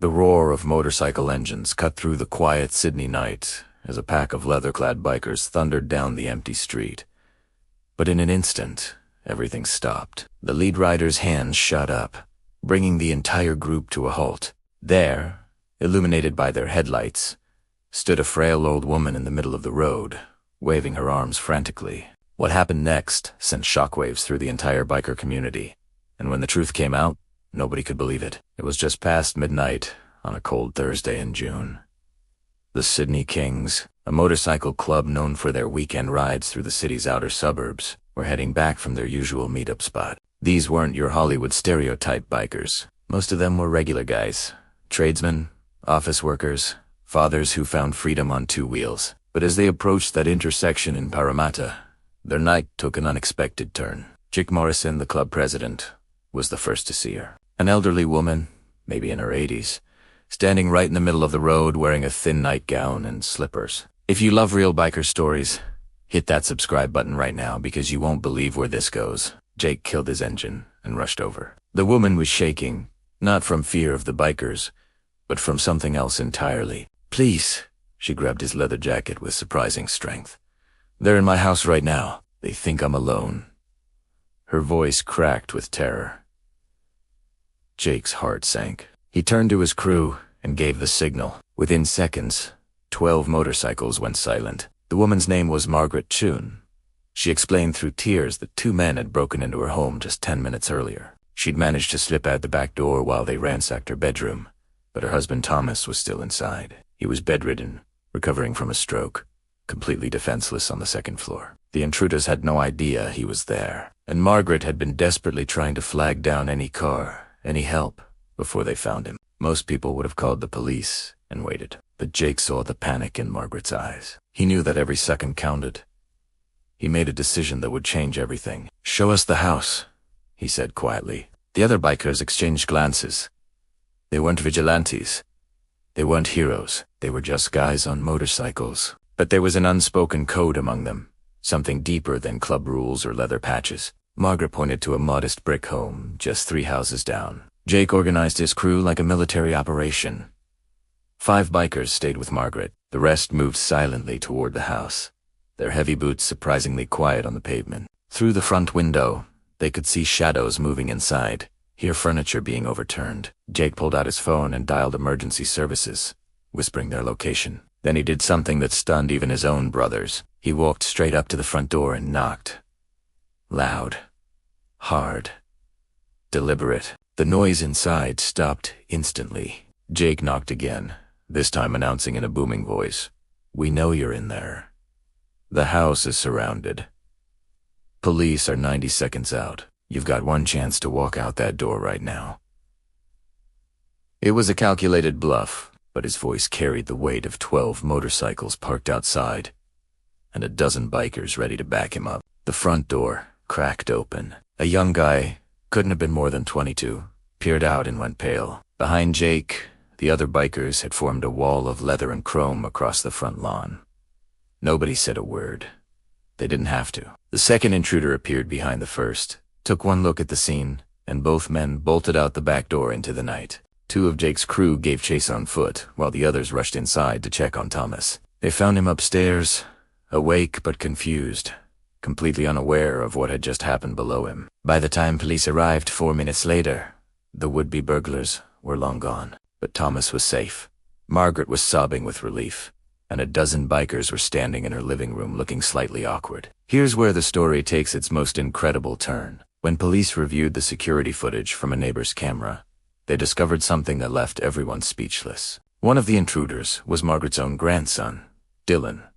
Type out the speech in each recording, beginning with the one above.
The roar of motorcycle engines cut through the quiet Sydney night as a pack of leather-clad bikers thundered down the empty street. But in an instant, everything stopped. The lead rider's hands shot up, bringing the entire group to a halt. There, illuminated by their headlights, stood a frail old woman in the middle of the road, waving her arms frantically. What happened next sent shockwaves through the entire biker community, and when the truth came out, nobody could believe it. It was just past midnight on a cold Thursday in June. The Sydney Kings, a motorcycle club known for their weekend rides through the city's outer suburbs, were heading back from their usual meetup spot. These weren't your Hollywood stereotype bikers. Most of them were regular guys, tradesmen, office workers, fathers who found freedom on two wheels. But as they approached that intersection in Parramatta, their night took an unexpected turn. Jake Morrison, the club president, was the first to see her. An elderly woman, maybe in her 80s, standing right in the middle of the road wearing a thin nightgown and slippers. If you love real biker stories, hit that subscribe button right now because you won't believe where this goes. Jake killed his engine and rushed over. The woman was shaking, not from fear of the bikers, but from something else entirely. "Please," she grabbed his leather jacket with surprising strength. "They're in my house right now. They think I'm alone." Her voice cracked with terror. Jake's heart sank. He turned to his crew and gave the signal. Within seconds, 12 motorcycles went silent. The woman's name was Margaret Chun. She explained through tears that 2 men had broken into her home just 10 minutes earlier. She'd managed to slip out the back door while they ransacked her bedroom, but her husband Thomas was still inside. He was bedridden, recovering from a stroke, completely defenseless on the second floor. The intruders had no idea he was there, and Margaret had been desperately trying to flag down any car, any help, before they found him. Most people would have called the police and waited, but Jake saw the panic in Margaret's eyes. He knew that every second counted. He made a decision that would change everything. "Show us the house," he said quietly. The other bikers exchanged glances. They weren't vigilantes. They weren't heroes. They were just guys on motorcycles. But there was an unspoken code among them, something deeper than club rules or leather patches. Margaret pointed to a modest brick home just 3 houses down. Jake organized his crew like a military operation. 5 bikers stayed with Margaret. The rest moved silently toward the house, their heavy boots surprisingly quiet on the pavement. Through the front window, they could see shadows moving inside, hear furniture being overturned. Jake pulled out his phone and dialed emergency services, whispering their location. Then he did something that stunned even his own brothers. He walked straight up to the front door and knocked. Loud, hard, deliberate. The noise inside stopped instantly. Jake knocked again, this time announcing in a booming voice, "We know you're in there. The house is surrounded. Police are 90 seconds out. You've got one chance to walk out that door right now." It was a calculated bluff, but his voice carried the weight of 12 motorcycles parked outside, and a dozen bikers ready to back him up. The front door cracked open. A young guy, couldn't have been more than 22, peered out and went pale. Behind Jake, the other bikers had formed a wall of leather and chrome across the front lawn. Nobody said a word. They didn't have to. The second intruder appeared behind the first, took one look at the scene, and both men bolted out the back door into the night. 2 of Jake's crew gave chase on foot, while the others rushed inside to check on Thomas. They found him upstairs, awake but confused, completely unaware of what had just happened below him. By the time police arrived 4 minutes later, the would-be burglars were long gone. But Thomas was safe. Margaret was sobbing with relief, and a dozen bikers were standing in her living room looking slightly awkward. Here's where the story takes its most incredible turn. When police reviewed the security footage from a neighbor's camera, they discovered something that left everyone speechless. One of the intruders was Margaret's own grandson, Dylan,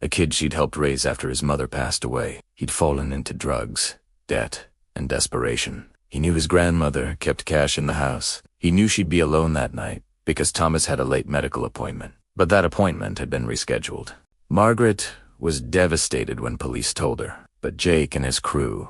a kid she'd helped raise after his mother passed away. He'd fallen into drugs, debt, and desperation. He knew his grandmother kept cash in the house. He knew she'd be alone that night because Thomas had a late medical appointment. But that appointment had been rescheduled. Margaret was devastated when police told her, but Jake and his crew,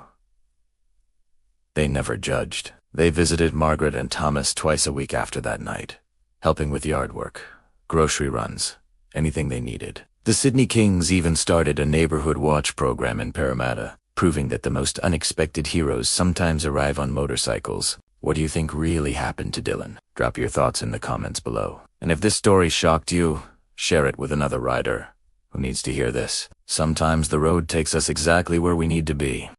they never judged. They visited Margaret and Thomas twice a week after that night, helping with yard work, grocery runs, anything they needed. The Sydney Kings even started a neighborhood watch program in Parramatta, proving that the most unexpected heroes sometimes arrive on motorcycles, What do you think really happened to Dylan? Drop your thoughts in the comments below. And if this story shocked you, share it with another rider who needs to hear this. Sometimes the road takes us exactly where we need to be.